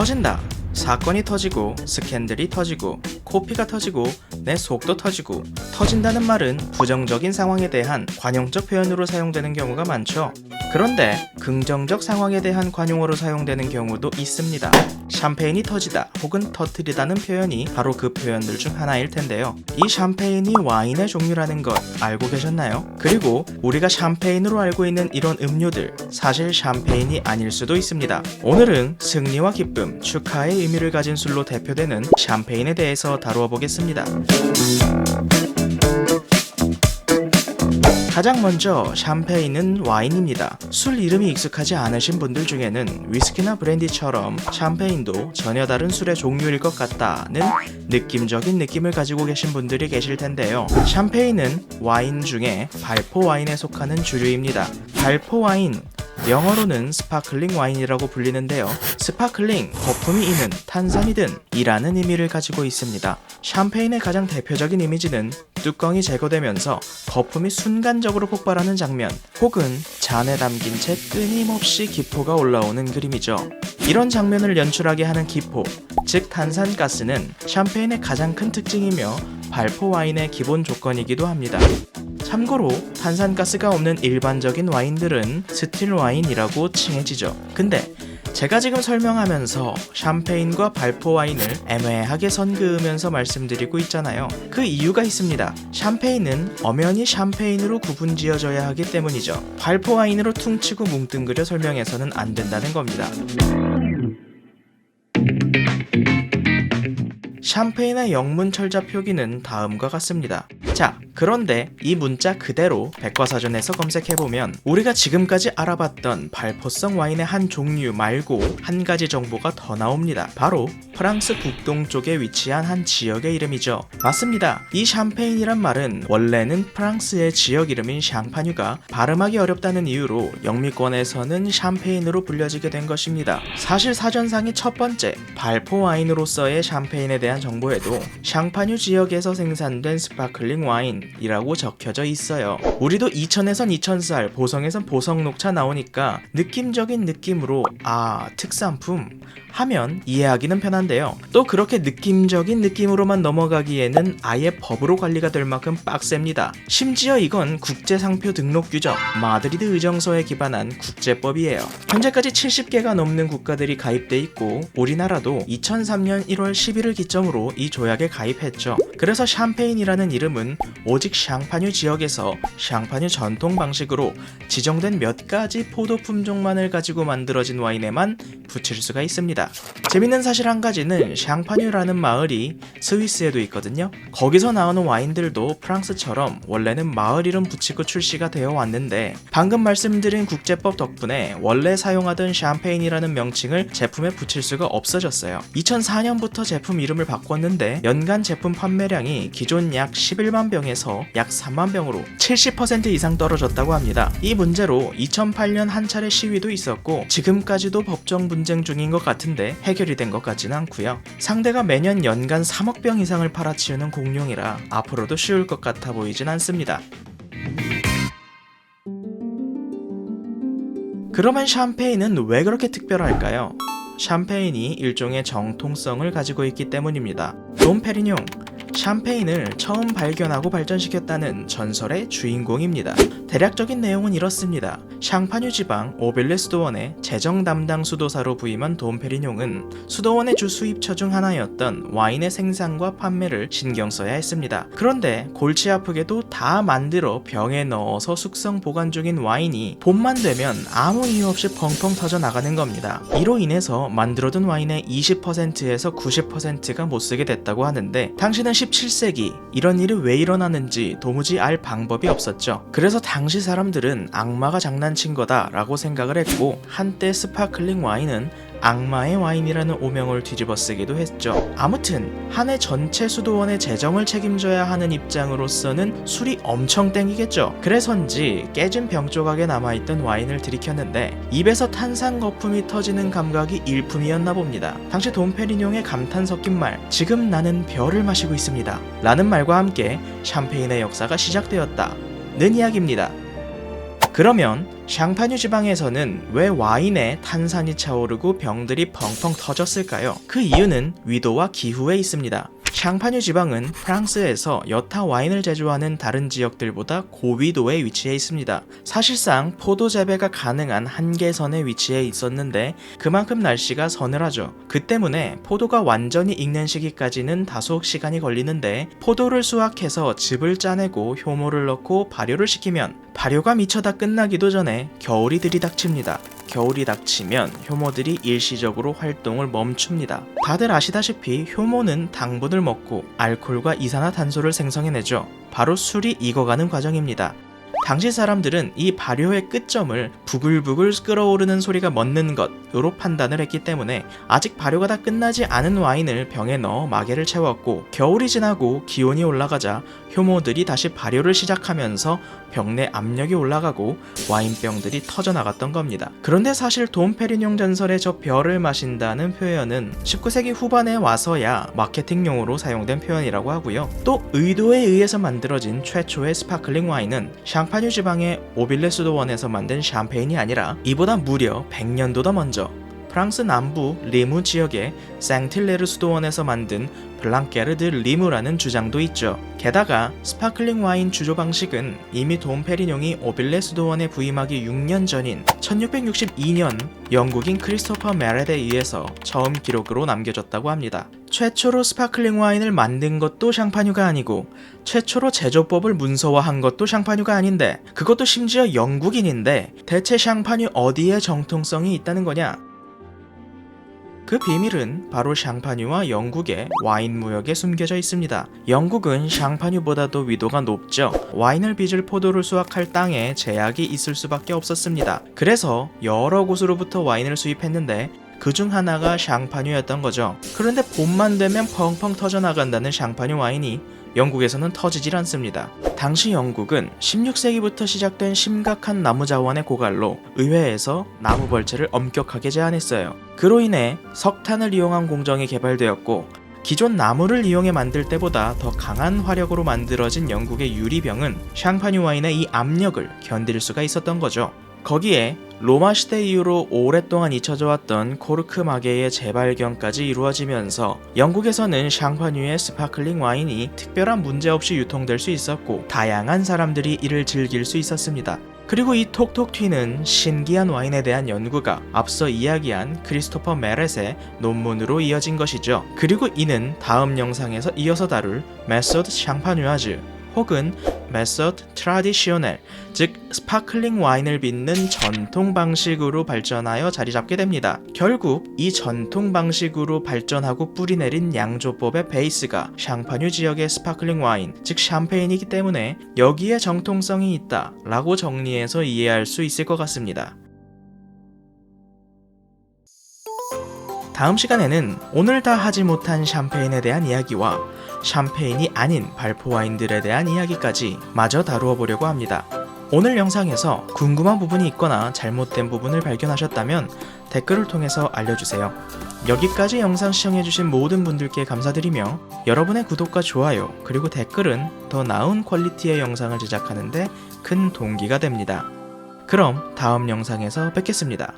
터진다. 사건이 터지고 스캔들이 터지고 코피가 터지고 내 속도 터지고 터진다는 말은 부정적인 상황에 대한 관용적 표현으로 사용되는 경우가 많죠. 그런데 긍정적 상황에 대한 관용어로 사용되는 경우도 있습니다. 샴페인이 터지다 혹은 터뜨리다는 표현이 바로 그 표현들 중 하나일 텐데요. 이 샴페인이 와인의 종류라는 것 알고 계셨나요? 그리고 우리가 샴페인으로 알고 있는 이런 음료들 사실 샴페인이 아닐 수도 있습니다. 오늘은 승리와 기쁨, 축하의 의미를 가진 술로 대표되는 샴페인에 대해서 다루어 보겠습니다. 가장 먼저 샴페인은 와인입니다. 술 이름이 익숙하지 않으신 분들 중에는 위스키나 브랜디처럼 샴페인도 전혀 다른 술의 종류일 것 같다는 느낌적인 느낌을 가지고 계신 분들이 계실 텐데요. 샴페인은 와인 중에 발포 와인에 속하는 주류입니다. 발포 와인, 영어로는 스파클링 와인이라고 불리는데요. 스파클링, 거품이 있는, 탄산이 든 이라는 의미를 가지고 있습니다. 샴페인의 가장 대표적인 이미지는 뚜껑이 제거되면서 거품이 순간적으로 폭발하는 장면, 혹은 잔에 담긴 채 끊임없이 기포가 올라오는 그림이죠. 이런 장면을 연출하게 하는 기포, 즉 탄산가스는 샴페인의 가장 큰 특징이며 발포 와인의 기본 조건이기도 합니다. 참고로 탄산가스가 없는 일반적인 와인들은 스틸 와인이라고 칭해지죠. 근데 제가 지금 설명하면서 샴페인과 발포 와인을 애매하게 선그으면서 말씀드리고 있잖아요. 그 이유가 있습니다. 샴페인은 엄연히 샴페인으로 구분지어져야 하기 때문이죠. 발포 와인으로 퉁치고 뭉뚱그려 설명해서는 안 된다는 겁니다. 샴페인의 영문 철자 표기는 다음과 같습니다. 자, 그런데 이 문자 그대로 백과사전에서 검색해보면 우리가 지금까지 알아봤던 발포성 와인의 한 종류 말고 한 가지 정보가 더 나옵니다. 바로 프랑스 북동쪽에 위치한 한 지역의 이름이죠. 맞습니다. 이 샴페인이란 말은 원래는 프랑스의 지역 이름인 샹파뉴가 발음하기 어렵다는 이유로 영미권에서는 샴페인으로 불려지게 된 것입니다. 사실 사전상의 첫 번째 발포 와인으로서의 샴페인에 대한 정보에도 샹파뉴 지역에서 생산된 스파클링 와인이라고 적혀져 있어요. 우리도 2000에선 2000살, 보성에선 보성녹차 나오니까 느낌적인 느낌으로 특산품 하면 이해하기는 편한데요. 또 그렇게 느낌적인 느낌으로만 넘어가기에는 아예 법으로 관리가 될 만큼 빡셉니다. 심지어 이건 국제상표 등록 규정 마드리드 의정서에 기반한 국제법이에요. 현재까지 70개가 넘는 국가들이 가입돼 있고 우리나라도 2003년 1월 10일을 기점으로 이 조약에 가입했죠. 그래서 샴페인이라는 이름은 오직 샹파뉴 지역에서 샹파뉴 전통 방식으로 지정된 몇 가지 포도 품종만을 가지고 만들어진 와인에만 붙일 수가 있습니다. 재밌는 사실 한 가지는 샹파뉴라는 마을이 스위스에도 있거든요. 거기서 나오는 와인들도 프랑스처럼 원래는 마을 이름 붙이고 출시가 되어 왔는데 방금 말씀드린 국제법 덕분에 원래 사용하던 샴페인이라는 명칭을 제품에 붙일 수가 없어졌어요. 2004년부터 제품 이름을 바꿨는데 연간 제품 판매량이 기존 약 11만 병에서 약 3만 병으로 70% 이상 떨어졌다고 합니다. 이 문제로 2008년 한 차례 시위도 있었고 지금까지도 법정 분쟁 중인 것 같은데 해결이 된 것 같지는 않고요. 상대가 매년 연간 3억 병 이상을 팔아치우는 공룡이라 앞으로도 쉬울 것 같아 보이진 않습니다. 그러면 샴페인은 왜 그렇게 특별할까요? 샴페인이 일종의 정통성을 가지고 있기 때문입니다. 돔 페리뇽, 샴페인을 처음 발견하고 발전시켰다는 전설의 주인공입니다. 대략적인 내용은 이렇습니다. 샹파뉴 지방 오빌레 수도원의 재정 담당 수도사로 부임한 돔 페리뇽은 수도원의 주 수입처 중 하나였던 와인의 생산과 판매를 신경 써야 했습니다. 그런데 골치 아프게도 다 만들어 병에 넣어서 숙성 보관 중인 와인이 봄만 되면 아무 이유 없이 펑펑 터져 나가는 겁니다. 이로 인해서 만들어둔 와인의 20%에서 90%가 못쓰게 됐다고 하는데 당시는 17세기 이런 일이 왜 일어나는지 도무지 알 방법이 없었죠. 그래서 당시 사람들은 악마가 장난친 거다 라고 생각을 했고 한때 스파클링 와인은 악마의 와인이라는 오명을 뒤집어 쓰기도 했죠. 아무튼 한 해 전체 수도원의 재정을 책임져야 하는 입장으로서는 술이 엄청 땡기겠죠. 그래서인지 깨진 병 조각에 남아있던 와인을 들이켰는데 입에서 탄산 거품이 터지는 감각이 일품이었나 봅니다. 당시 돔페리뇽의 감탄 섞인 말 지금 나는 별을 마시고 있습니다 라는 말과 함께 샴페인의 역사가 시작되었다는 이야기입니다. 그러면 샹파뉴 지방에서는 왜 와인에 탄산이 차오르고 병들이 펑펑 터졌을까요? 그 이유는 위도와 기후에 있습니다. 샹파뉴 지방은 프랑스에서 여타 와인을 제조하는 다른 지역들보다 고위도에 위치해 있습니다. 사실상 포도 재배가 가능한 한계선에 위치해 있었는데 그만큼 날씨가 서늘하죠. 그 때문에 포도가 완전히 익는 시기까지는 다소 시간이 걸리는데 포도를 수확해서 즙을 짜내고 효모를 넣고 발효를 시키면 발효가 미처 다 끝나기도 전에 겨울이 들이닥칩니다. 겨울이 닥치면 효모들이 일시적으로 활동을 멈춥니다. 다들 아시다시피 효모는 당분을 먹고 알코올과 이산화탄소를 생성해내죠. 바로 술이 익어가는 과정입니다. 당시 사람들은 이 발효의 끝점을 부글부글 끓어오르는 소리가 멎는 것으로 판단을 했기 때문에 아직 발효가 다 끝나지 않은 와인을 병에 넣어 마개를 채웠고, 겨울이 지나고 기온이 올라가자 효모들이 다시 발효를 시작하면서 병 내 압력이 올라가고 와인병들이 터져나갔던 겁니다. 그런데 사실 돔페리뇽 전설의 저 별을 마신다는 표현은 19세기 후반에 와서야 마케팅용으로 사용된 표현이라고 하고요. 또 의도에 의해서 만들어진 최초의 스파클링 와인은 샹파뉴 지방의 오빌레 수도원에서 만든 샴페인이 아니라 이보다 무려 100년도 더 먼저 프랑스 남부 리무 지역의 생틸레르 수도원에서 만든 블랑케르 드 리무라는 주장도 있죠. 게다가 스파클링 와인 주조 방식은 이미 돔페리뇽이 오빌레 수도원에 부임하기 6년 전인 1662년 영국인 크리스토퍼 메렛에 의해서 처음 기록으로 남겨졌다고 합니다. 최초로 스파클링 와인을 만든 것도 샹파뉴가 아니고 최초로 제조법을 문서화한 것도 샹파뉴가 아닌데, 그것도 심지어 영국인인데 대체 샹파뉴 어디에 정통성이 있다는 거냐? 그 비밀은 바로 샹파뉴와 영국의 와인 무역에 숨겨져 있습니다. 영국은 샹파뉴보다도 위도가 높죠. 와인을 빚을 포도를 수확할 땅에 제약이 있을 수밖에 없었습니다. 그래서 여러 곳으로부터 와인을 수입했는데 그중 하나가 샹파뉴였던 거죠. 그런데 봄만 되면 펑펑 터져나간다는 샹파뉴 와인이 영국에서는 터지질 않습니다. 당시 영국은 16세기부터 시작된 심각한 나무 자원의 고갈로 의회에서 나무 벌채를 엄격하게 제한했어요. 그로 인해 석탄을 이용한 공정이 개발되었고, 기존 나무를 이용해 만들 때보다 더 강한 화력으로 만들어진 영국의 유리병은 샹파뉴 와인의 이 압력을 견딜 수가 있었던 거죠. 거기에 로마 시대 이후로 오랫동안 잊혀져 왔던 코르크 마개의 재발견까지 이루어지면서 영국에서는 샹파뉴의 스파클링 와인이 특별한 문제 없이 유통될 수 있었고 다양한 사람들이 이를 즐길 수 있었습니다. 그리고 이 톡톡 튀는 신기한 와인에 대한 연구가 앞서 이야기한 크리스토퍼 메렛의 논문으로 이어진 것이죠. 그리고 이는 다음 영상에서 이어서 다룰 메소드 샹파뉴아즈 혹은 메소드 트라디시오넬, 즉 스파클링 와인을 빚는 전통 방식으로 발전하여 자리 잡게 됩니다. 결국 이 전통 방식으로 발전하고 뿌리내린 양조법의 베이스가 샹파뉴 지역의 스파클링 와인, 즉 샴페인이기 때문에 여기에 정통성이 있다 라고 정리해서 이해할 수 있을 것 같습니다. 다음 시간에는 오늘 다 하지 못한 샴페인에 대한 이야기와 샴페인이 아닌 발포 와인들에 대한 이야기까지 마저 다루어 보려고 합니다. 오늘 영상에서 궁금한 부분이 있거나 잘못된 부분을 발견하셨다면 댓글을 통해서 알려주세요. 여기까지 영상 시청해주신 모든 분들께 감사드리며 여러분의 구독과 좋아요 그리고 댓글은 더 나은 퀄리티의 영상을 제작하는데 큰 동기가 됩니다. 그럼 다음 영상에서 뵙겠습니다.